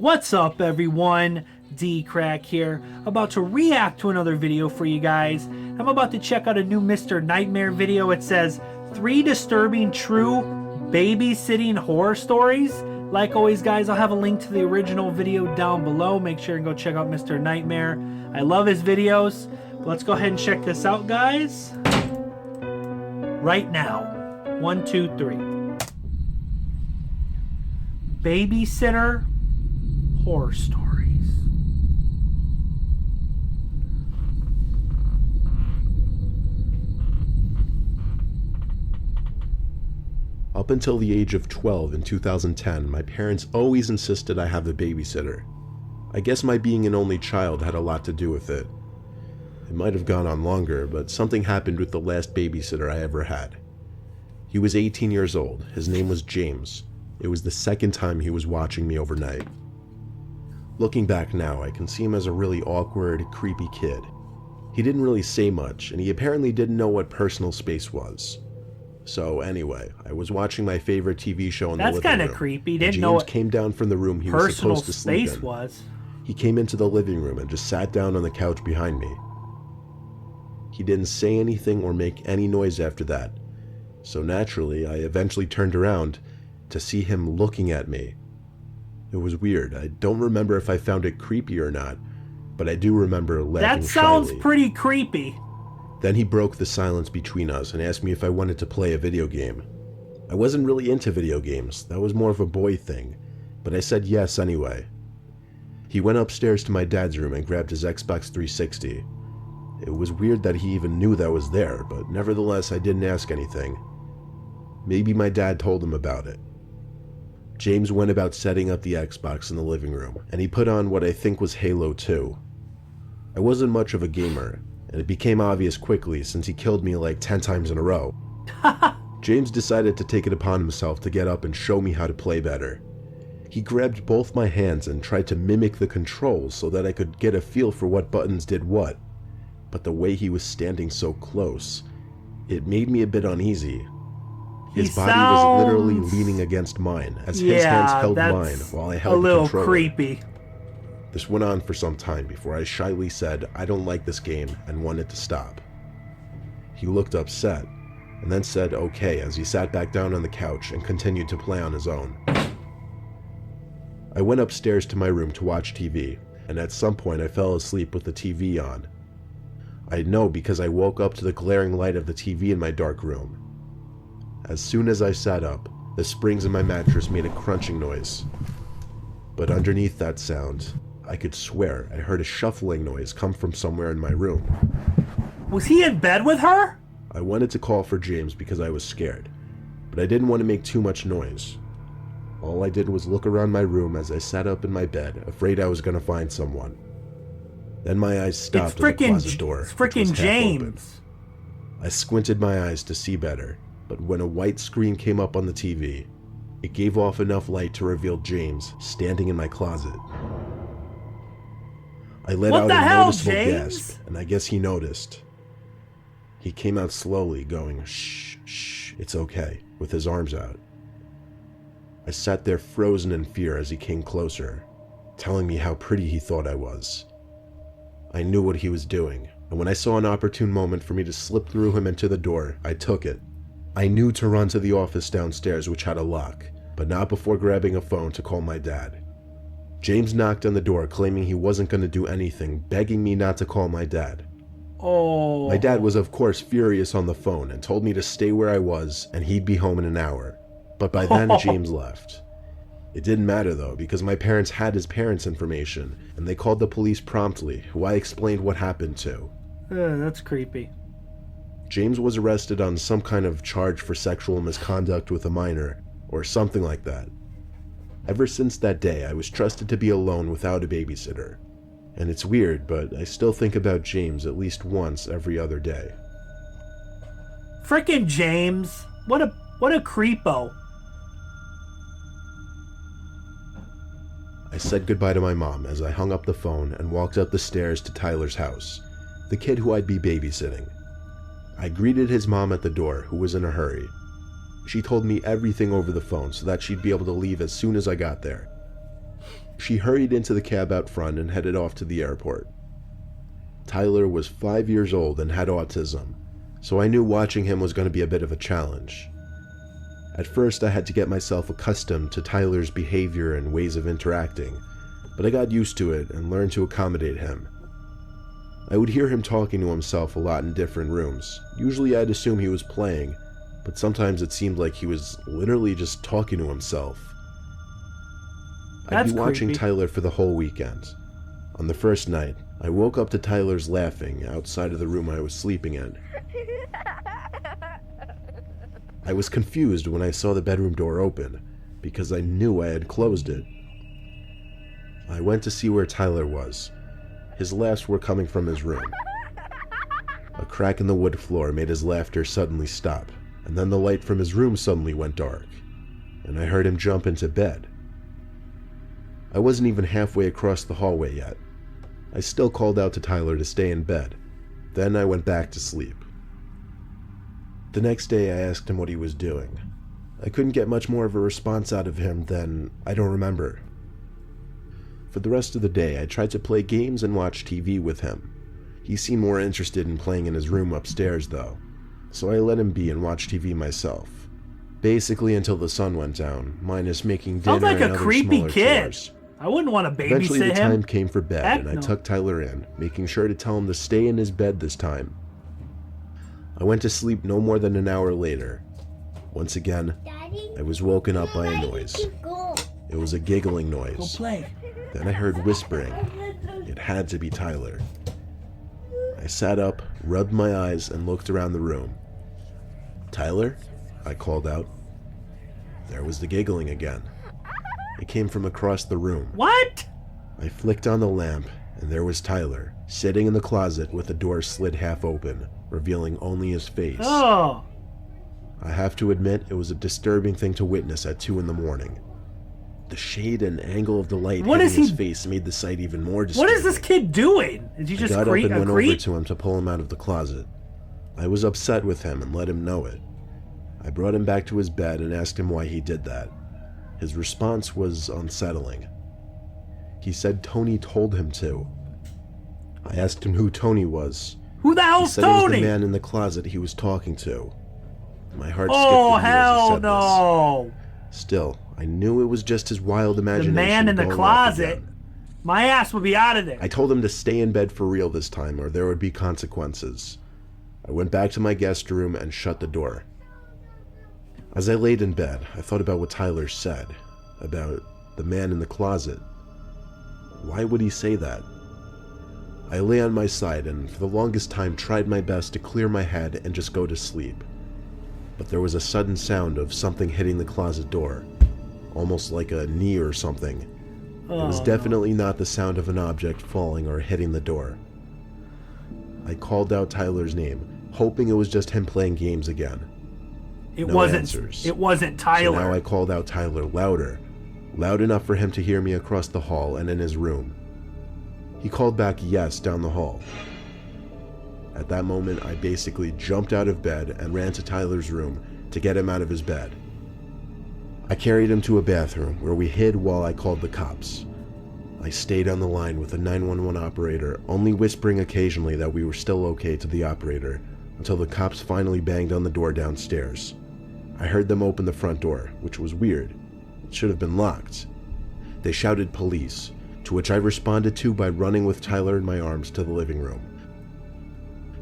What's up everyone, DKRACK here, about to react to another video for you guys. I'm about to check out a new Mr. Nightmare video. It says 3 disturbing true babysitting horror stories. Like always guys, I'll have a link to the original video down below. Make sure and go check out Mr. Nightmare. I love his videos. Let's go ahead and check this out guys. Right now. 1, 2, 3. Babysitter horror stories. Up until the age of 12 in 2010, my parents always insisted I have a babysitter. I guess my being an only child had a lot to do with it. It might have gone on longer, but something happened with the last babysitter I ever had. He was 18 years old. His name was James. It was the second time he was watching me overnight. Looking back now, I can see him as a really awkward, creepy kid. He didn't really say much, and he apparently didn't know what personal space was. So anyway, I was watching my favorite TV show in the living room. That's kind of creepy. Didn't know James what came down from the room he was supposed to sleep in. Was. He came into the living room and just sat down on the couch behind me. He didn't say anything or make any noise after that. So naturally, I eventually turned around to see him looking at me. It was weird. I don't remember if I found it creepy or not, but I do remember laughing That sounds shyly. pretty creepy. Then he broke the silence between us and asked me if I wanted to play a video game. I wasn't really into video games. That was more of a boy thing, but I said yes anyway. He went upstairs to my dad's room and grabbed his Xbox 360. It was weird that he even knew that was there, but nevertheless I didn't ask anything. Maybe my dad told him about it. James went about setting up the Xbox in the living room, and he put on what I think was Halo 2. I wasn't much of a gamer, and it became obvious quickly since he killed me like 10 times in a row. James decided to take it upon himself to get up and show me how to play better. He grabbed both my hands and tried to mimic the controls so that I could get a feel for what buttons did what, but the way he was standing so close, it made me a bit uneasy. His body was literally leaning against mine, as his hands held mine while I held the controller. A little creepy. This went on for some time before I shyly said I don't like this game and wanted to stop. He looked upset, and then said okay as he sat back down on the couch and continued to play on his own. I went upstairs to my room to watch TV, and at some point I fell asleep with the TV on. I know because I woke up to the glaring light of the TV in my dark room. As soon as I sat up, the springs in my mattress made a crunching noise. But underneath that sound, I could swear I heard a shuffling noise come from somewhere in my room. Was he in bed with her? I wanted to call for James because I was scared, but I didn't want to make too much noise. All I did was look around my room as I sat up in my bed, afraid I was going to find someone. Then my eyes stopped at the closet door. It's freaking James. I squinted my eyes to see better, but when a white screen came up on the TV, it gave off enough light to reveal James standing in my closet. I let out a noticeable gasp, and I guess he noticed. He came out slowly, going, "Shh, shh, it's okay," with his arms out. I sat there frozen in fear as he came closer, telling me how pretty he thought I was. I knew what he was doing, and when I saw an opportune moment for me to slip through him into the door, I took it. I knew to run to the office downstairs, which had a lock, but not before grabbing a phone to call my dad. James knocked on the door claiming he wasn't going to do anything, begging me not to call my dad. Oh. My dad was of course furious on the phone and told me to stay where I was and he'd be home in an hour. But by then James left. It didn't matter though, because my parents had his parents' information and they called the police promptly, who I explained what happened to. That's creepy. James was arrested on some kind of charge for sexual misconduct with a minor, or something like that. Ever since that day, I was trusted to be alone without a babysitter. And it's weird, but I still think about James at least once every other day. Frickin' James! What a creepo. I said goodbye to my mom as I hung up the phone and walked up the stairs to Tyler's house, the kid who I'd be babysitting. I greeted his mom at the door, who was in a hurry. She told me everything over the phone so that she'd be able to leave as soon as I got there. She hurried into the cab out front and headed off to the airport. Tyler was 5 years old and had autism, so I knew watching him was going to be a bit of a challenge. At first, I had to get myself accustomed to Tyler's behavior and ways of interacting, but I got used to it and learned to accommodate him. I would hear him talking to himself a lot in different rooms. Usually I'd assume he was playing, but sometimes it seemed like he was literally just talking to himself. I'd be watching Tyler for the whole weekend. On the first night, I woke up to Tyler's laughing outside of the room I was sleeping in. I was confused when I saw the bedroom door open, because I knew I had closed it. I went to see where Tyler was. His laughs were coming from his room. A crack in the wood floor made his laughter suddenly stop, and then the light from his room suddenly went dark, and I heard him jump into bed. I wasn't even halfway across the hallway yet. I still called out to Tyler to stay in bed. Then I went back to sleep. The next day I asked him what he was doing. I couldn't get much more of a response out of him than, "I don't remember." For the rest of the day, I tried to play games and watch TV with him. He seemed more interested in playing in his room upstairs though, so I let him be and watch TV myself. Basically until the sun went down, minus making dinner like and a other creepy smaller kid. chores. I wouldn't want to babysit Eventually the him. time came for bed, Heck and I no. tucked Tyler in, making sure to tell him to stay in his bed this time. I went to sleep no more than an hour later. Once again, Daddy, I was woken up by a noise. go. It was a giggling Go noise. play. Then I heard whispering. It had to be Tyler. I sat up, rubbed my eyes, and looked around the room. "Tyler?" I called out. There was the giggling again. It came from across the room. What? I flicked on the lamp, and there was Tyler, sitting in the closet with the door slid half open, revealing only his face. Oh. I have to admit, it was a disturbing thing to witness at 2 in the morning. The shade and angle of the light What hitting is he- his face made the sight even more disturbing. What is this kid doing? Is he I just got up and went over creep? to him to pull him out of the closet. I was upset with him and let him know it. I brought him back to his bed and asked him why he did that. His response was unsettling. He said Tony told him to. I asked him who Tony was. Who the He hell's said it was Tony? the man in the closet he was talking to. My heart Oh, skipped a beat as he hell said no. this. Still, I knew it was just his wild The imagination. man in the going off closet. again. My ass would be out of there. I told him to stay in bed for real this time or there would be consequences. I went back to my guest room and shut the door. As I laid in bed, I thought about what Tyler said, about the man in the closet. Why would he say that? I lay on my side and for the longest time tried my best to clear my head and just go to sleep. But there was a sudden sound of something hitting the closet door, almost like a knee or something. It was definitely not the sound of an object falling or hitting the door. I called out Tyler's name, hoping it was just him playing games again. It No wasn't. answers. It wasn't So Tyler. now I called out Tyler louder, loud enough for him to hear me across the hall and in his room. He called back yes down the hall. At that moment, I basically jumped out of bed and ran to Tyler's room to get him out of his bed. I carried him to a bathroom where we hid while I called the cops. I stayed on the line with the 911 operator, only whispering occasionally that we were still okay to the operator, until the cops finally banged on the door downstairs. I heard them open the front door, which was weird. It should have been locked. They shouted police, to which I responded to by running with Tyler in my arms to the living room.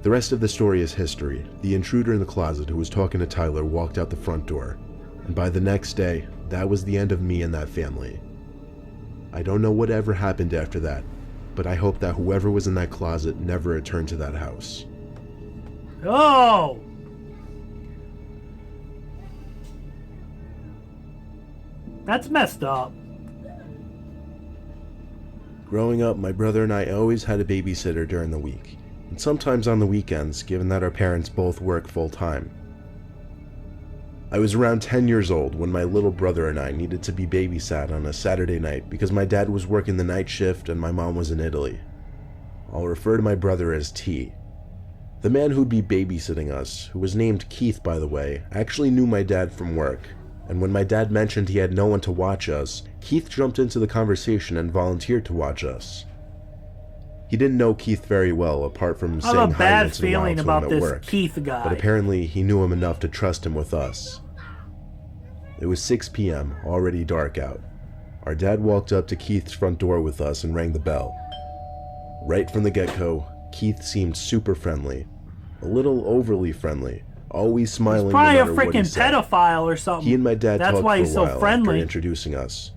The rest of the story is history. The intruder in the closet who was talking to Tyler walked out the front door, and by the next day, that was the end of me and that family. I don't know whatever happened after that, but I hope that whoever was in that closet never returned to that house. Oh. That's messed up. Growing up, my brother and I always had a babysitter during the week, and sometimes on the weekends, given that our parents both work full-time. I was around 10 years old when my little brother and I needed to be babysat on a Saturday night because my dad was working the night shift and my mom was in Italy. I'll refer to my brother as T. The man who'd be babysitting us, who was named Keith by the way, actually knew my dad from work, and when my dad mentioned he had no one to watch us, Keith jumped into the conversation and volunteered to watch us. He didn't know Keith very well, apart from saying hi once in a while to him at work. I have a bad feeling about this Keith guy. But apparently he knew him enough to trust him with us. It was 6 p.m., already dark out. Our dad walked up to Keith's front door with us and rang the bell. Right from the get-go, Keith seemed super friendly. A little overly friendly, always smiling. He's probably no a matter what he freaking said. pedophile or something. He and my dad talked for a while after introducing us.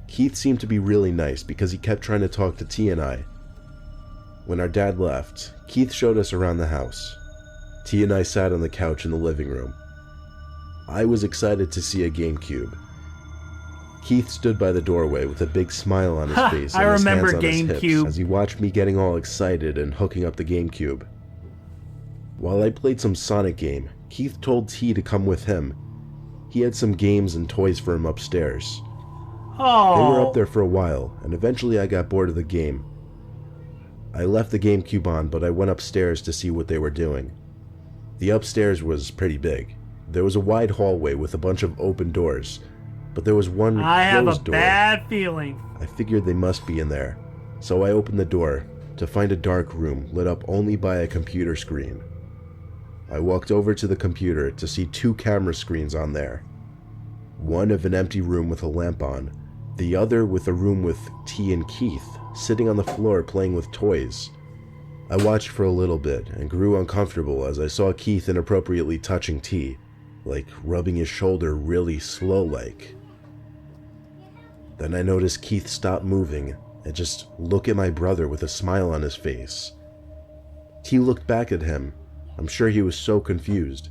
Keith seemed to be really nice because he kept trying to talk to T and I. When our dad left, Keith showed us around the house. T and I sat on the couch in the living room. I was excited to see a GameCube. Keith stood by the doorway with a big smile on his face and his hands on his hips as he watched me getting all excited and hooking up the GameCube. While I played some Sonic game, Keith told T to come with him. He had some games and toys for him upstairs. Oh. They were up there for a while, and eventually I got bored of the game. I left the GameCube on, but I went upstairs to see what they were doing. The upstairs was pretty big. There was a wide hallway with a bunch of open doors, but there was one closed door. I have a bad feeling. I figured they must be in there, so I opened the door to find a dark room lit up only by a computer screen. I walked over to the computer to see 2 camera screens on there. One of an empty room with a lamp on, the other with a room with T and Keith sitting on the floor playing with toys. I watched for a little bit and grew uncomfortable as I saw Keith inappropriately touching T, like rubbing his shoulder really slow-like. Then I noticed Keith stop moving and just look at my brother with a smile on his face. T looked back at him. I'm sure he was so confused.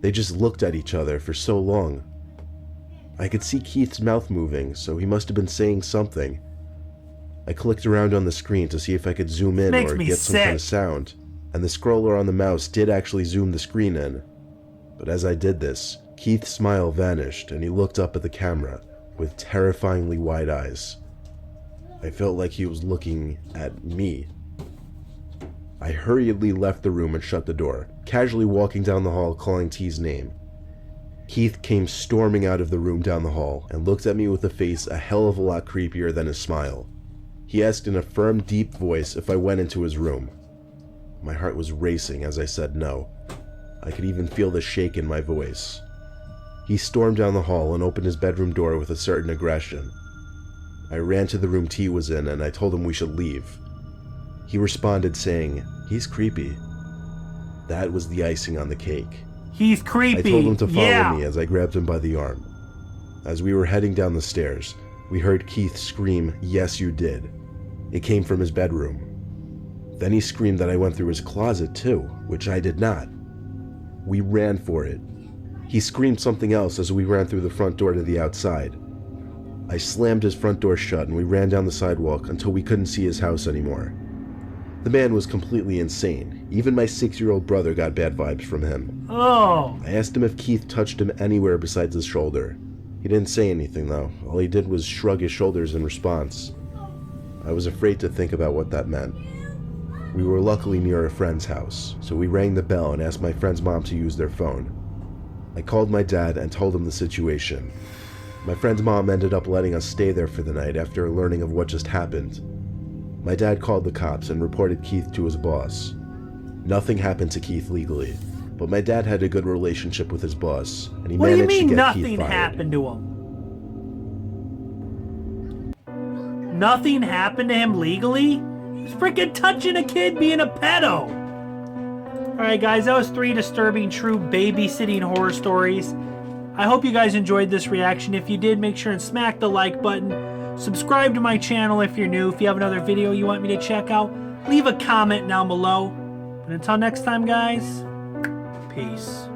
They just looked at each other for so long. I could see Keith's mouth moving, so he must have been saying something. I clicked around on the screen to see if I could zoom in or get some kind of sound, and the scroller on the mouse did actually zoom the screen in. But as I did this, Keith's smile vanished and he looked up at the camera with terrifyingly wide eyes. I felt like he was looking at me. I hurriedly left the room and shut the door, casually walking down the hall calling T's name. Keith came storming out of the room down the hall and looked at me with a face a hell of a lot creepier than his smile. He asked in a firm, deep voice if I went into his room. My heart was racing as I said no. I could even feel the shake in my voice. He stormed down the hall and opened his bedroom door with a certain aggression. I ran to the room T was in and I told him we should leave. He responded saying, "He's creepy." That was the icing on the cake. He's creepy. I told him to follow me as I grabbed him by the arm. As we were heading down the stairs, we heard Keith scream, "Yes, you did." It came from his bedroom. Then he screamed that I went through his closet too, which I did not. We ran for it. He screamed something else as we ran through the front door to the outside. I slammed his front door shut and we ran down the sidewalk until we couldn't see his house anymore. The man was completely insane. Even my 6-year-old brother got bad vibes from him. Oh. I asked him if Keith touched him anywhere besides his shoulder. He didn't say anything though. All he did was shrug his shoulders in response. I was afraid to think about what that meant. We were luckily near a friend's house, so we rang the bell and asked my friend's mom to use their phone. I called my dad and told him the situation. My friend's mom ended up letting us stay there for the night after learning of what just happened. My dad called the cops and reported Keith to his boss. Nothing happened to Keith legally, but my dad had a good relationship with his boss, and he managed to get Keith fired. What do you mean nothing happened to him? Nothing happened to him legally? He's freaking touching a kid being a pedo. Alright guys, that was 3 disturbing true babysitting horror stories. I hope you guys enjoyed this reaction. If you did, make sure and smack the like button. Subscribe to my channel if you're new. If you have another video you want me to check out, leave a comment down below. And until next time guys, peace.